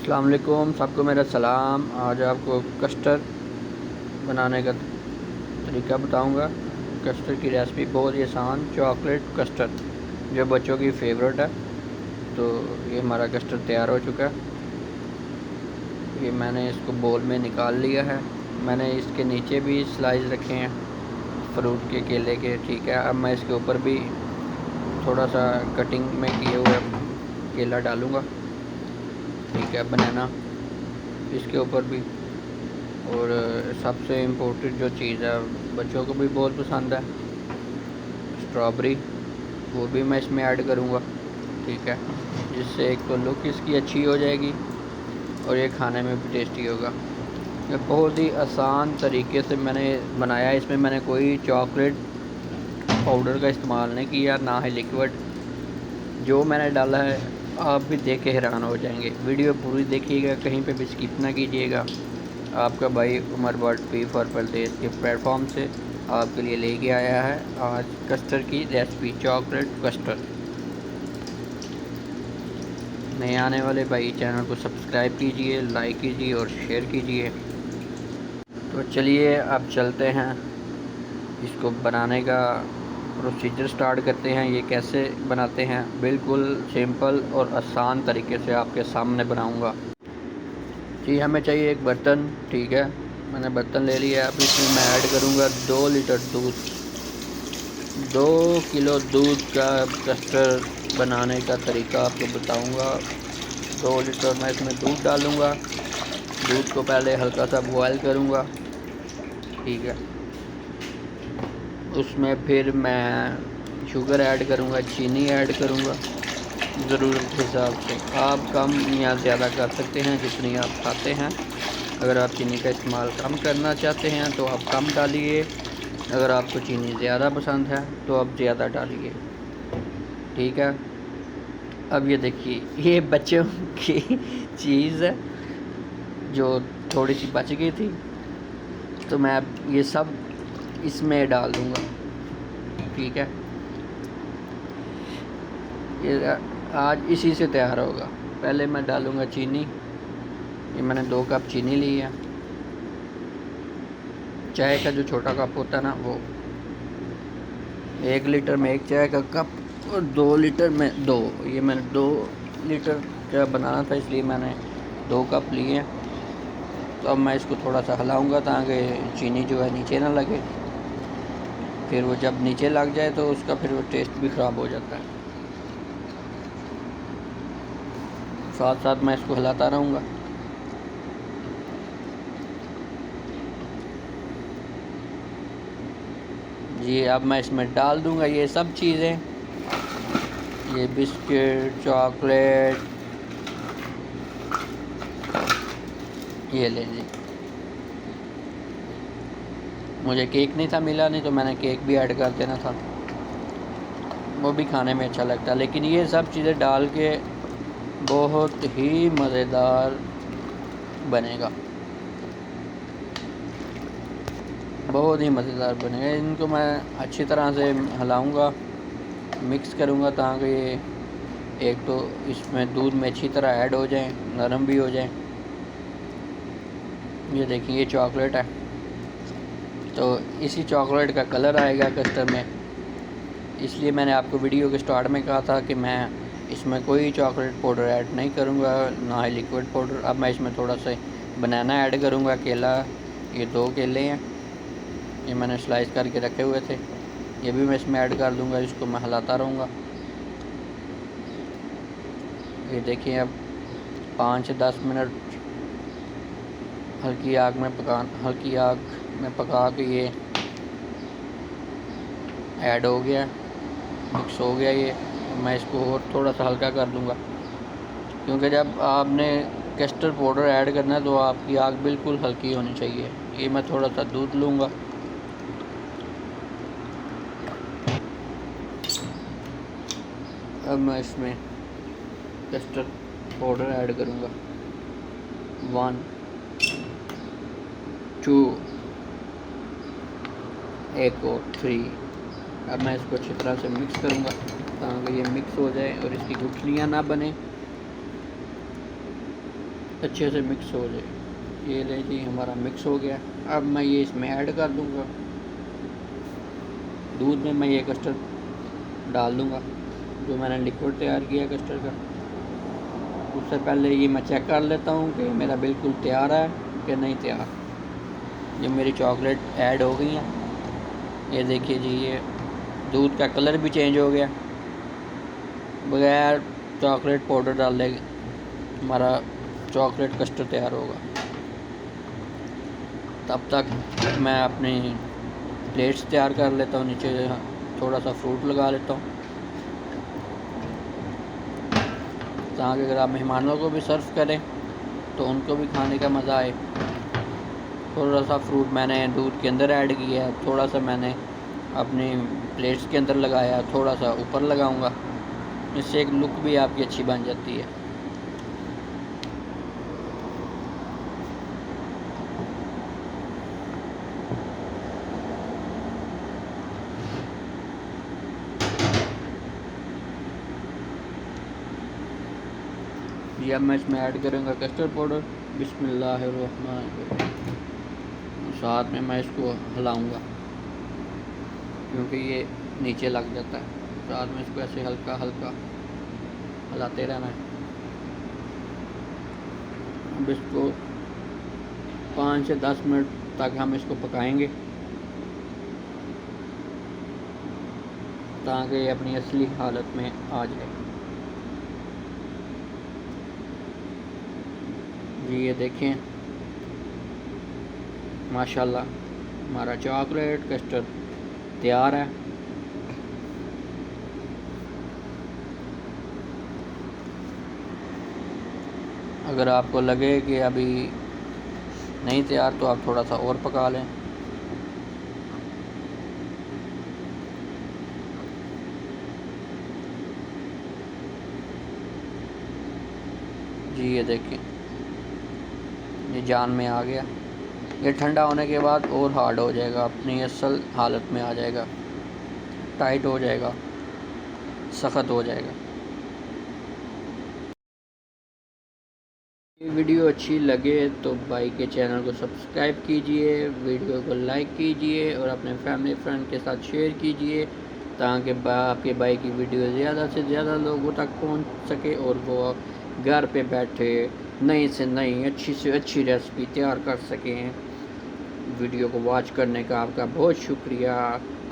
अस्सलाम वालेकुम, सबको मेरा सलाम। आज आपको कस्टर्ड बनाने का तरीका बताऊंगा। कस्टर्ड की रेसिपी बहुत ही आसान, चॉकलेट कस्टर्ड जो बच्चों की फेवरेट है। तो ये हमारा कस्टर्ड तैयार हो चुका है। ये मैंने इसको बोल में निकाल लिया है। मैंने इसके नीचे भी स्लाइस रखे हैं फ्रूट के, केले के। ठीक है, अब मैं इसके ऊपर भी थोड़ा सा कटिंग में किए हुए केला डालूँगा। ठीक है, बनाना इसके ऊपर भी। और सबसे इम्पोर्टेंट जो चीज़ है, बच्चों को भी बहुत पसंद है, स्ट्रॉबेरी, वो भी मैं इसमें ऐड करूँगा। ठीक है, जिससे एक तो लुक इसकी अच्छी हो जाएगी और ये खाने में भी टेस्टी होगा। ये बहुत ही आसान तरीके से मैंने बनाया है। इसमें मैंने कोई चॉकलेट पाउडर का इस्तेमाल नहीं किया, ना ही लिक्विड। जो मैंने डाला है आप भी देख के हैरान हो जाएंगे। वीडियो पूरी देखिएगा, कहीं पे भी स्किप ना कीजिएगा। आपका भाई उमर बट पी फॉर परदेस के प्लेटफॉर्म से आपके लिए लेके आया है आज कस्टर्ड की रेसिपी, चॉकलेट कस्टर्ड। नए आने वाले भाई चैनल को सब्सक्राइब कीजिए, लाइक कीजिए और शेयर कीजिए। तो चलिए अब चलते हैं, इसको बनाने का प्रोसीजर स्टार्ट करते हैं। ये कैसे बनाते हैं, बिल्कुल सिंपल और आसान तरीके से आपके सामने बनाऊंगा। जी, हमें चाहिए एक बर्तन। ठीक है, मैंने बर्तन ले लिया। अब इसमें मैं ऐड करूँगा 2 लीटर दूध। 2 किलो दूध का कस्टर्ड बनाने का तरीका आपको बताऊंगा। 2 लीटर मैं इसमें दूध डालूँगा। दूध को पहले हल्का सा बॉयल करूँगा। ठीक है, उसमें फिर मैं शुगर ऐड करूँगा, चीनी ऐड करूँगा ज़रूरत के हिसाब से। आप कम या ज़्यादा कर सकते हैं जितनी आप खाते हैं। अगर आप चीनी का इस्तेमाल कम करना चाहते हैं तो आप कम डालिए, अगर आपको चीनी ज़्यादा पसंद है तो आप ज़्यादा डालिए। ठीक है, अब ये देखिए, ये बच्चों की चीज़ है जो थोड़ी सी बच गई थी, तो मैं अब ये सब इसमें डाल दूँगा। ठीक है, ये आज इसी से तैयार होगा। पहले मैं डालूँगा चीनी। ये मैंने 2 कप चीनी ली है। चाय का जो छोटा कप होता है ना, वो 1 लीटर में 1 चाय का कप और 2 लीटर में 2। ये मैंने 2 लीटर का बनाना था, इसलिए मैंने 2 कप लिए। तो अब मैं इसको थोड़ा सा हिलाऊंगा ताकि चीनी जो है नीचे ना लगे। फिर वो जब नीचे लग जाए तो उसका फिर वो टेस्ट भी ख़राब हो जाता है। साथ साथ मैं इसको हिलाता रहूँगा। जी, अब मैं इसमें डाल दूँगा ये सब चीज़ें, ये बिस्किट, चॉकलेट, ये ले लीजिए। मुझे केक नहीं था मिला, नहीं तो मैंने केक भी ऐड कर देना था, वो भी खाने में अच्छा लगता है। लेकिन ये सब चीज़ें डाल के बहुत ही मज़ेदार बनेगा, बहुत ही मज़ेदार बनेगा। इनको मैं अच्छी तरह से हिलाऊंगा, मिक्स करूंगा ताकि ये एक तो इसमें दूध में अच्छी तरह ऐड हो जाए, नरम भी हो जाए। ये देखिए, ये चॉकलेट है, तो इसी चॉकलेट का कलर आएगा कस्टर्ड में। इसलिए मैंने आपको वीडियो के स्टार्ट में कहा था कि मैं इसमें कोई चॉकलेट पाउडर ऐड नहीं करूँगा, ना ही लिक्विड पाउडर। अब मैं इसमें थोड़ा सा बनाना ऐड करूँगा, केला, ये 2 केले हैं, ये मैंने स्लाइस करके रखे हुए थे, ये भी मैं इसमें ऐड कर दूँगा। इसको मैं हिलाता रहूँगा। ये देखिए, अब 5 से 10 मिनट हल्की आग में पका के ये ऐड हो गया, मिक्स हो गया ये। मैं इसको और थोड़ा सा हल्का कर दूँगा, क्योंकि जब आपने कस्टर्ड पाउडर ऐड करना है तो आपकी आग बिल्कुल हल्की होनी चाहिए। ये मैं थोड़ा सा दूध लूँगा। अब मैं इसमें कस्टर्ड पाउडर ऐड करूँगा, 1 2 1 और 3। अब मैं इसको अच्छी तरह से मिक्स करूँगा ताकि ये मिक्स हो जाए और इसकी गुठलियाँ ना बने। अच्छे से मिक्स हो जाए। ये ले जी हमारा मिक्स हो गया। अब मैं ये इसमें ऐड कर दूंगा, दूध में मैं ये कस्टर्ड डाल दूंगा जो मैंने लिक्विड तैयार किया कस्टर्ड का। उससे पहले ये मैं चेक कर लेता हूँ कि मेरा बिल्कुल तैयार है कि नहीं तैयार। ये मेरी चॉकलेट ऐड हो गई है। ये देखिए जी, ये दूध का कलर भी चेंज हो गया। बगैर चॉकलेट पाउडर डाले हमारा चॉकलेट कस्टर्ड तैयार होगा। तब तक मैं अपनी प्लेट्स तैयार कर लेता हूँ। नीचे थोड़ा सा फ्रूट लगा लेता हूँ ताकि अगर आप मेहमानों को भी सर्व करें तो उनको भी खाने का मज़ा आए। थोड़ा सा फ्रूट मैंने दूध के अंदर ऐड किया, थोड़ा सा मैंने अपनी प्लेट्स के अंदर लगाया, थोड़ा सा ऊपर लगाऊंगा। इससे एक लुक भी आपकी अच्छी बन जाती है। ये अब मैं इसमें ऐड करूँगा कस्टर्ड पाउडर। बिस्मिल्लाहिर्रहमानिर्रहीम। साथ में मैं इसको हिलाऊंगा क्योंकि ये नीचे लग जाता है। साथ में इसको ऐसे हल्का हल्का हिलाते रहना है। अब इसको 5 से 10 मिनट तक हम इसको पकाएंगे ताकि ये अपनी असली हालत में आ जाए। जी ये देखें, माशाल्लाह हमारा चॉकलेट कस्टर्ड तैयार है। अगर आपको लगे कि अभी नहीं तैयार तो आप थोड़ा सा और पका लें। जी ये देखें, ये जान में आ गया। ये ठंडा होने के बाद और हार्ड हो जाएगा, अपनी असल हालत में आ जाएगा, टाइट हो जाएगा, सख्त हो जाएगा। ये वीडियो अच्छी लगे तो भाई के चैनल को सब्सक्राइब कीजिए, वीडियो को लाइक कीजिए और अपने फैमिली फ्रेंड के साथ शेयर कीजिए ताकि आपके भाई की वीडियो ज़्यादा से ज़्यादा लोगों तक पहुंच सके और वो घर पे बैठे नई से नई अच्छी से अच्छी रेसिपी तैयार कर सकें। वीडियो को वॉच करने का आपका बहुत शुक्रिया।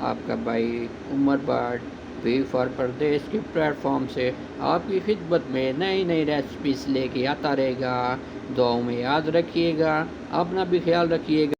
आपका भाई उमर भट्ट वी फॉर परदेश के प्लेटफॉर्म से आपकी खिदमत में नई नई रेसिपीज़ लेके आता रहेगा। दुआओं में याद रखिएगा, अपना भी ख्याल रखिएगा।